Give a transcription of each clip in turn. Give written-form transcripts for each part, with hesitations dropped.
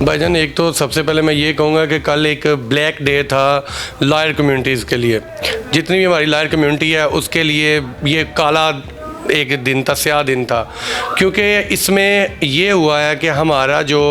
भाईजान, एक तो सबसे पहले मैं ये कहूँगा कि कल एक ब्लैक डे था लॉयर कम्युनिटीज़ के लिए। जितनी भी हमारी लॉयर कम्युनिटी है उसके लिए ये काला एक दिन था, स्याह दिन था, क्योंकि इसमें ये हुआ है कि हमारा जो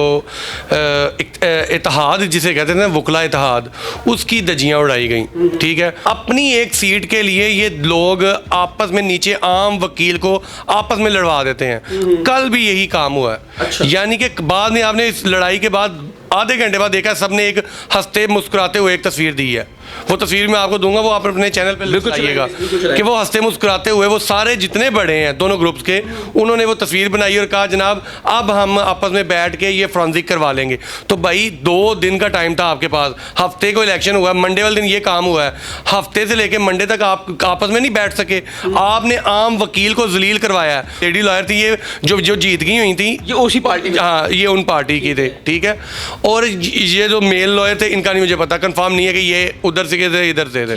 इत्तेहाद जिसे कहते हैं ना, वकला इत्तेहाद, उसकी धज्जियाँ उड़ाई गई। ठीक है, अपनी एक सीट के लिए ये लोग आपस में नीचे आम वकील को आपस में लड़वा देते हैं। कल भी यही काम हुआ है। अच्छा। यानी कि बाद में आपने इस लड़ाई के बाद आधे घंटे बाद देखा सबने एक हंसते मुस्कुराते हुए एक तस्वीर दी है। वो तस्वीर मैं आपको दूंगा, वो आप अपने चैनल पे लगाइएगा कि वो हंसते मुस्कुराते हुए वो सारे जितने बड़े हैं दोनों ग्रुप्स के, उन्होंने वो तस्वीर बनाई और कहा जनाब अब हम आपस में बैठ के ये फॉरेंसिक करवा लेंगे। तो भाई 2 दिन का टाइम था आपके पास, हफ्ते को इलेक्शन हुआ है, मंडे वाले दिन ये काम हुआ है, हफ्ते से लेके मंडे तक आप आपस में नहीं बैठ सके। आपने आम वकील को जलील करवाया है। लेडी लॉयर थी ये जो जीत गई हुई थी, ये उसी पार्टी में? हाँ, ये उन पार्टी की थे। ठीक है, और ये जो मेल लॉयर थे इनका नहीं मुझे पता, कंफर्म नहीं है कि ये उधर से थे इधर से थे।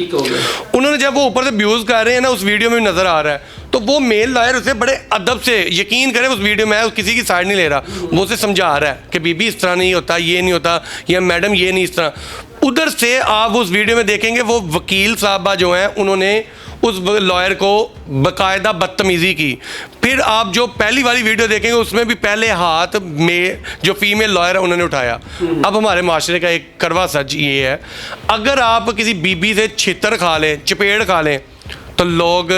उन्होंने जब वो ऊपर से व्यूज कर रहे हैं ना, उस वीडियो में नजर आ रहा है, तो वो मेल लॉयर उसे बड़े अदब से, यकीन करें उस वीडियो में किसी की साइड नहीं ले रहा, वो उसे समझा रहा है कि बीबी इस तरह नहीं होता, ये नहीं होता, या मैडम ये नहीं इस तरह। उधर से आप उस वीडियो में देखेंगे वो वकील साहबा जो हैं उन्होंने उस लॉयर को बाकायदा बदतमीज़ी की। फिर आप जो पहली वाली वीडियो देखेंगे उसमें भी पहले हाथ में जो फीमेल लॉयर है उन्होंने उठाया। अब हमारे माशरे का एक करवा सच ये है, अगर आप किसी बीबी से छितर खा लें, चपेट खा लें, तो लोग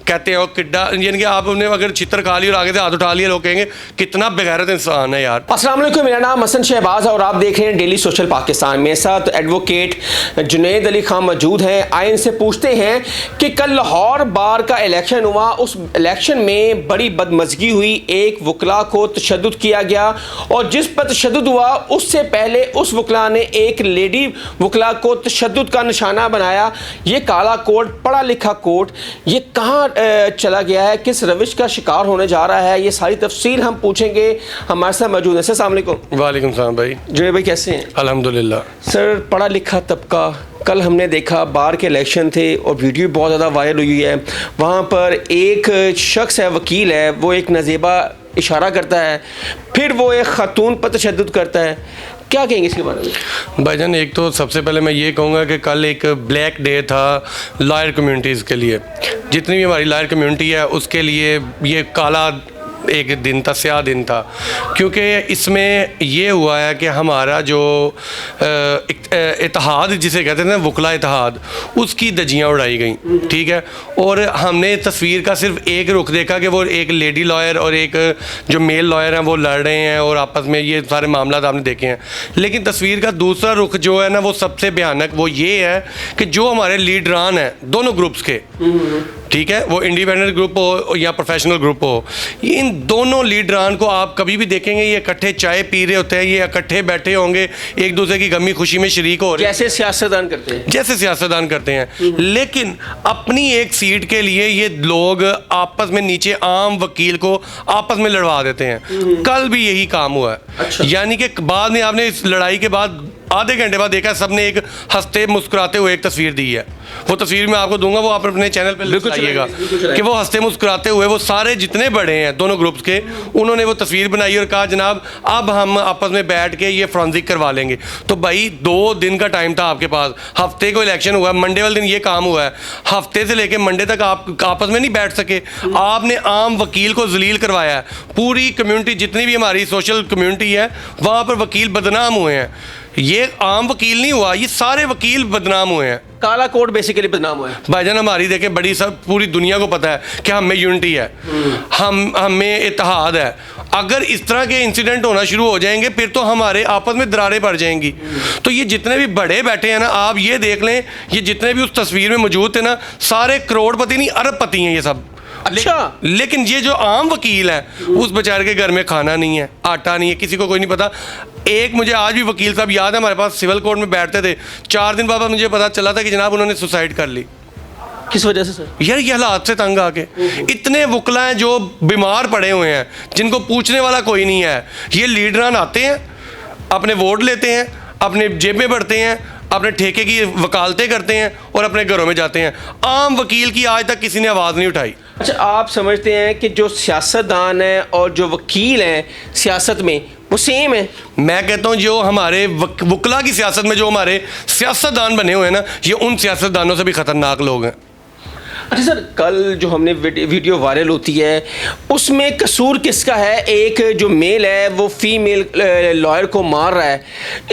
कहते हैं वो किड्डा, यानी कि आपने अगर चित्र खा ली और आगे से हाथ उठा लिया, लोग कहेंगे कितना बेगैरत इंसान है यार। अस्सलाम वालेकुम, मेरा नाम हसन शहबाज है और आप देख रहे हैं डेली सोशल पाकिस्तान। मेरे साथ एडवोकेट जुनैद अली खान मौजूद हैं। आए इनसे पूछते हैं कि कल लाहौर बार का इलेक्शन हुआ, उस इलेक्शन में बड़ी बदमज़गी हुई, एक वकला को तशद्दुद किया गया और जिस पर तशद्दुद हुआ उससे पहले उस वकला ने एक लेडी वकला को तशद्दुद का निशाना बनाया। ये काला कोड, पढ़ा लिखा कोड, ये कहाँ चला गया है, किस रविश का शिकार होने जा रहा है, ये सारी तफसील हम पूछेंगे। हमारे साथ मौजूद है। अस्सलाम वालेकुम। वालेकुम सलाम भाई। जुनैद भाई कैसे हैं? अल्हम्दुलिल्लाह। सर, पढ़ा लिखा तबका, कल हमने देखा बार के इलेक्शन थे और वीडियो बहुत ज़्यादा वायरल हुई है। वहाँ पर एक शख्स है, वकील है, वो एक नज़ेबा इशारा करता है, फिर वो एक खातून पर तशद्दुद करता है। क्या कहेंगे इसके बारे में? भाईजान, एक तो सबसे पहले मैं ये कहूँगा कि कल एक ब्लैक डे था लॉयर कम्युनिटीज़ के लिए। जितनी भी हमारी लॉयर कम्युनिटी है उसके लिए ये काला एक दिन था, स्याह दिन था, क्योंकि इसमें ये हुआ है कि हमारा जो इत्तेहाद जिसे कहते हैं ना, वकला इत्तेहाद, उसकी धज्जियाँ उड़ाई गई। ठीक है, और हमने तस्वीर का सिर्फ एक रुख देखा कि वो एक लेडी लॉयर और एक जो मेल लॉयर हैं वो लड़ रहे हैं और आपस में ये सारे मामला आपने देखे हैं। लेकिन तस्वीर का दूसरा रुख जो है ना, वो सबसे भयानक वो ये है कि जो हमारे लीडरान हैं दोनों ग्रुप्स के, ठीक है, वो इंडिपेंडेंट ग्रुप हो या प्रोफेशनल ग्रुप हो, इन दोनों लीडरान को आप कभी भी देखेंगे ये इकट्ठे चाय पी रहे होते हैं, ये इकट्ठे बैठे होंगे, एक दूसरे की गमी खुशी में शरीक हो रहे हैं, जैसे सियासतदान करते हैं, जैसे सियासतदान करते हैं। लेकिन अपनी एक सीट के लिए ये लोग आपस में नीचे आम वकील को आपस में लड़वा देते हैं। कल भी यही काम हुआ है। अच्छा। यानी कि बाद में आपने इस लड़ाई के बाद आधे घंटे बाद देखा सबने एक हंसते मुस्कुराते हुए एक तस्वीर दी है। वो तस्वीर मैं आपको दूंगा, वो आप अपने चैनल पे लगाइएगा कि वो हंसते मुस्कुराते हुए वो सारे जितने बड़े हैं दोनों ग्रुप्स के, उन्होंने वो तस्वीर बनाई और कहा जनाब अब हम आपस में बैठ के ये फॉरेंसिक करवा लेंगे। तो भाई 2 दिन का टाइम था आपके पास, हफ्ते को इलेक्शन हुआ है, मंडे वाले दिन ये काम हुआ है, हफ्ते से लेके मंडे तक आप आपस में नहीं बैठ सके। आपने आम वकील को जलील करवाया है। पूरी कम्युनिटी, जितनी भी हमारी सोशल कम्युनिटी है, वहाँ पर वकील बदनाम हुए हैं। ये आम वकील नहीं हुआ, ये सारे वकील बदनाम हुए हैं। काला कोड बेसिकली बदनाम हुआ है। भाईजान, हमारी देखें बड़ी सब पूरी दुनिया को पता है कि हम में यूनिटी है, हमें इत्तेहाद है। अगर इस तरह के इंसिडेंट होना शुरू हो जाएंगे फिर तो हमारे आपस में दरारें पड़ जाएंगी। तो ये जितने भी बड़े बैठे हैं ना, आप ये देख लें, ये जितने भी उस तस्वीर में मौजूद थे ना, सारे करोड़पति नहीं अरबपति हैं ये सब। अच्छा। लेकिन ये जो आम वकील है उस बेचारे के घर में खाना नहीं है, आटा नहीं है, किसी को कोई नहीं पता। एक मुझे आज भी वकील साहब याद है, हमारे पास सिविल कोर्ट में बैठते थे, 4 दिन बाद मुझे पता चला था कि जनाब उन्होंने सुसाइड कर ली। किस वजह से सर? यार ये हालात से तंग आके, इतने वकला हैं जो बीमार पड़े हुए हैं, जिनको पूछने वाला कोई नहीं है। ये लीडरान आते हैं, अपने वोट लेते हैं, अपने जेब में बढ़ते हैं, अपने ठेके की वकालतें करते हैं और अपने घरों में जाते हैं। आम वकील की आज तक किसी ने आवाज़ नहीं उठाई। अच्छा, आप समझते हैं कि जो सियासतदान हैं और जो वकील हैं सियासत में, वो सेम है। मैं कहता हूँ जो हमारे वकला की सियासत में जो हमारे सियासतदान बने हुए हैं ना, ये उन सियासतदानों से भी खतरनाक लोग हैं। अच्छा सर, कल जो हमने वीडियो वायरल होती है उसमें कसूर किसका है? एक जो मेल है वो फीमेल लॉयर को मार रहा है,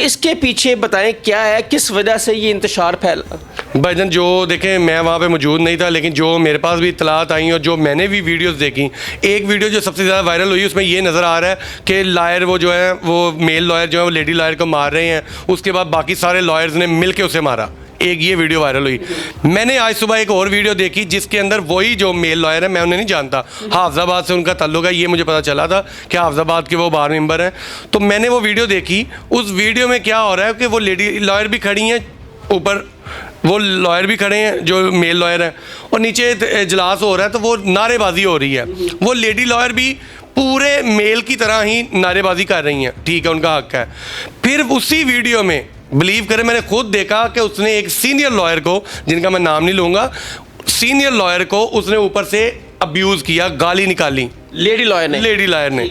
इसके पीछे बताएं क्या है, किस वजह से ये इंतशार फैला? भाईजान जो देखें, मैं वहाँ पे मौजूद नहीं था, लेकिन जो मेरे पास भी इतलात आई और जो मैंने भी वीडियोस देखी, एक वीडियो जो सबसे ज़्यादा वायरल हुई उसमें ये नज़र आ रहा है कि लॉयर वो जो है वो मेल लॉयर जो है वो लेडी लॉयर को मार रहे हैं, उसके बाद बाकी सारे लॉयर्स ने मिल के उसे मारा। एक ये वीडियो वायरल हुई। मैंने आज सुबह एक और वीडियो देखी जिसके अंदर वही जो मेल लॉयर है, मैं उन्हें नहीं जानता, हाफिजाबाद से उनका ताल्लुक है, ये मुझे पता चला था कि हाफिजाबाद के वो बार मेंबर हैं। तो मैंने वो वीडियो देखी, उस वीडियो में क्या हो रहा है कि वो लेडी लॉयर भी खड़ी हैं, ऊपर वो लॉयर भी खड़े हैं जो मेल लॉयर हैं, और नीचे इजलास हो रहा है तो वो नारेबाजी हो रही है। वो लेडी लॉयर भी पूरे मेल की तरह ही नारेबाजी कर रही हैं, ठीक है, उनका हक है। फिर उसी वीडियो में बिलीव करें, मैंने खुद देखा कि उसने एक सीनियर लॉयर को, जिनका मैं नाम नहीं लूँगा, सीनियर लॉयर को उसने ऊपर से अब्यूज़ किया, गाली निकाली लेडी लॉयर ने।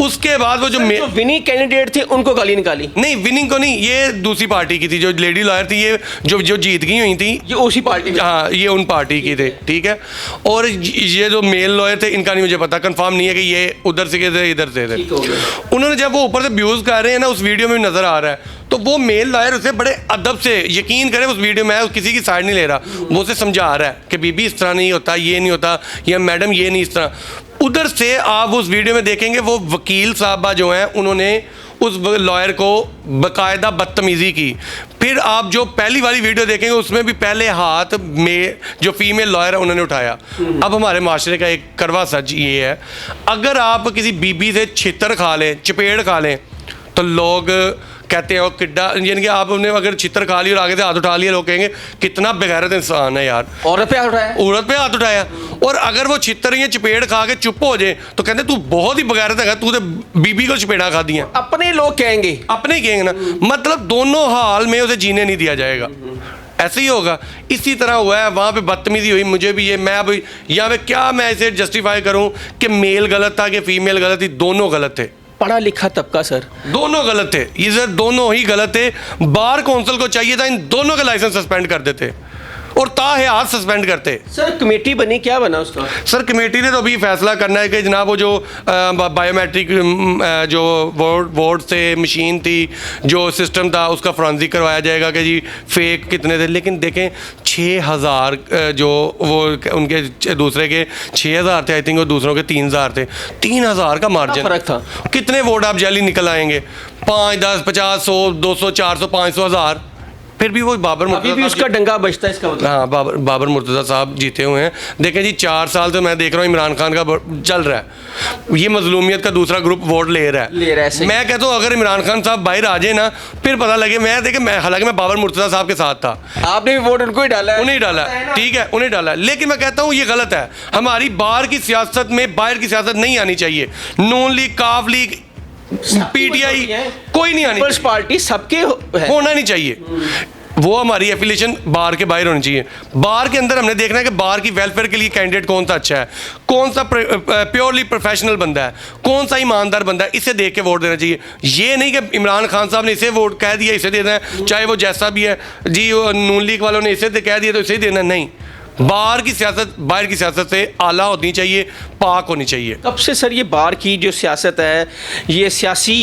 उसके बाद वो जो विनिंग कैंडिडेट थे उनको गाली निकाली। नहीं, विनिंग को नहीं, ये दूसरी पार्टी की थी, जो लेडी लॉयर थी, ये जो जीत गई हुई थी, ये उसी पार्टी, हाँ, ये उन पार्टी की थे, ठीक है। और ये जो मेल लॉयर थे, इनका नहीं मुझे पता, कंफर्म नहीं है कि ये उधर से थे इधर से थे। उन्होंने जब वो ऊपर से अब्यूज़ कर रहे हैं ना, उस वीडियो में नज़र आ रहा है, तो वो मेल लॉयर उसे बड़े अदब से, यकीन करें उस वीडियो में किसी की साइड नहीं ले रहा, वो उसे समझा रहा है कि बीबी इस तरह नहीं होता, ये नहीं होता, या मैडम ये नहीं इस तरह। उधर से आप उस वीडियो में देखेंगे वो वकील साहबा जो हैं उन्होंने उस लॉयर को बाकायदा बदतमीज़ी की। फिर आप जो पहली वाली वीडियो देखेंगे उसमें भी पहले हाथ में जो फीमेल लॉयर है उन्होंने उठाया। अब हमारे माशरे का एक कड़वा सच ये है, अगर आप किसी बीबी से छितर खा लें, चपेड़ खा लें, तो लोग कहते हैं वो किड्डा, यानी कि आपने अगर छितर खा ली और आगे से हाथ उठा लिया, लोग कहेंगे कितना बेगैरत इंसान है यार, औरत पे हाथ उठाया। और अगर वो छितर या चपेड़ खा के चुप हो जाए तो कहते तू बहुत ही बेगैरत है, तू तो बीबी को चपेड़ा खा दिया। अपने लोग कहेंगे, अपने कहेंगे ना, मतलब दोनों हाल में उसे जीने नहीं दिया जाएगा। ऐसे ही होगा। इसी तरह हुआ है, वहाँ पे बदतमीजी हुई, मुझे भी ये, मैं अब यहाँ पे क्या मैं इसे जस्टिफाई करूँ कि मेल गलत था कि फीमेल गलत थी, दोनों गलत थे। पढ़ा लिखा तबका सर, दोनों गलत थे, ये सर दोनों ही गलत थे। बार कौंसिल को चाहिए था इन दोनों का लाइसेंस सस्पेंड कर देते और ताहयात सस्पेंड करते। सर कमेटी बनी, क्या बना उसका? सर कमेटी ने तो अभी फैसला करना है कि जनाब वो जो बायोमेट्रिक जो वोट से मशीन थी, जो सिस्टम था, उसका फॉरेंसिक करवाया जाएगा कि जी फेक कितने थे। लेकिन देखें 6000 जो वो उनके दूसरे के 6000 थे, आई थिंक, और दूसरों के 3000 थे। 3000 का मार्जिन फर्क था। कितने वोट आप जैली निकल आएंगे? 5, 10, 50, 100, 200, 400, 500, 1000। फिर भी वो बाबर अभी भी उसका डंगा बजता है, इसका मतलब। हाँ, बाबर मुर्तज़ा साहब जीते हुए हैं। देखें जी, 4 साल से मैं देख रहा हूँ इमरान खान का चल रहा है, ये मजलूमियत का दूसरा ग्रुप वोट ले रहा है। मैं कहता हूँ अगर इमरान खान साहब बाहर आ जाए ना, फिर पता लगे। हालांकि मैं बाबर मुर्तज़ा साहब के साथ था, आपने भी वोट उनको ही डाला है? उन्हें डाला, ठीक है, उन्हें डाला। लेकिन मैं कहता हूँ ये गलत है। हमारी बाहर की सियासत में बाहर की सियासत नहीं आनी चाहिए। नून लीग, काफ लीग, पीटीआई, कोई नहीं आनी, पार्टी सबके होना नहीं चाहिए। वो हमारी एफिलिएशन बार के बाहर होनी चाहिए। बार के अंदर हमने देखना है कि बार की वेलफेयर के लिए कैंडिडेट कौन सा अच्छा है, कौन सा प्योरली प्रोफेशनल बंदा है, कौन सा ईमानदार बंदा है, इसे देख के वोट देना चाहिए। ये नहीं कि इमरान खान साहब ने इसे वोट कह दिया, इसे देना है, चाहे वो जैसा भी है जी, नून लीग वालों ने इसे कह दिया तो इसे देना नहीं। बाहर की सियासत बाहर की सियासत से आला होनी चाहिए, पाक होनी चाहिए। कब से सर ये बाहर की जो सियासत है ये सियासी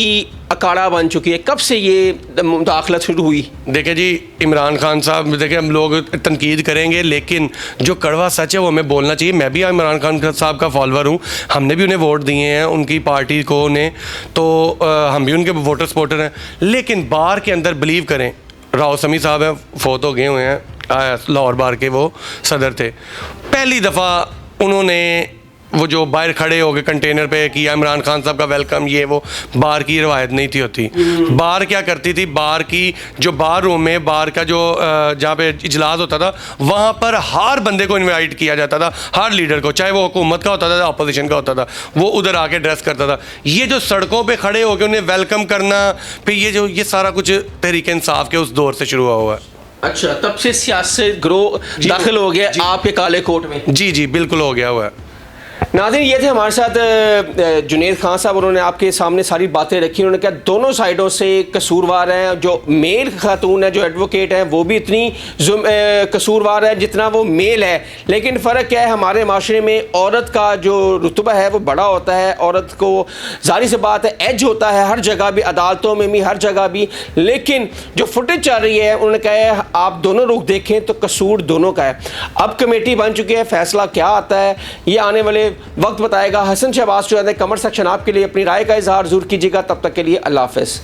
अखाड़ा बन चुकी है? कब से ये दाखिला शुरू हुई? देखें जी, इमरान खान साहब, देखें हम लोग तनकीद करेंगे, लेकिन जो कड़वा सच है वो हमें बोलना चाहिए। मैं भी इमरान खान साहब का फॉलोअर हूँ, हमने भी उन्हें वोट दिए हैं, उनकी पार्टी को ने, तो हम भी उनके वोटर सपोर्टर हैं। लेकिन बार के अंदर बिलीव करें, राव समी साहब हैं, फोत हो गए हुए हैं, लाहौर बार के वो सदर थे। पहली दफ़ा उन्होंने वो जो बाहर खड़े हो गए कंटेनर पे किया इमरान खान साहब का वेलकम, ये वो बार की रवायत नहीं थी होती। बार क्या करती थी, बार की जो बार रूम में बार का जो जहाँ पे इजलास होता था, वहाँ पर हर बंदे को इनवाइट किया जाता था, हर लीडर को, चाहे वो हुकूमत का होता था, अपोजिशन का होता था, वो उधर आके ड्रेस करता था। ये जो सड़कों पर खड़े होकर उन्हें वेलकम करना, फिर ये सारा कुछ तहरीक इंसाफ के उस दौर से शुरू हुआ है। अच्छा, तब से सियासत ग्रो दाखिल हो गया आपके काले कोट में? जी, बिल्कुल हो गया हुआ है। नाज़रीन, ये थे हमारे साथ जुनैद खान साहब। उन्होंने आपके सामने सारी बातें रखी। उन्होंने कहा दोनों साइडों से कसूरवार हैं। जो मेल खातून है, जो एडवोकेट है, वो भी इतनी कसूरवार है जितना वो मेल है। लेकिन फ़र्क क्या है, हमारे माशरे में औरत का जो रुतबा है वो बड़ा होता है। औरत को ज़ाहिर सी बात है एज होता है हर जगह भी, अदालतों में भी, हर जगह भी। लेकिन जो फुटेज चल रही है, उन्होंने कहा है आप दोनों रुख देखें तो कसूर दोनों का है। अब कमेटी बन चुकी है, फैसला क्या आता है ये आने वाले वक्त बताएगा। हसन शहबाज जो है कमेंट सेक्शन आपके लिए अपनी राय का इजहार जरूर कीजिएगा। तब तक के लिए अल्लाह हाफ़िज़।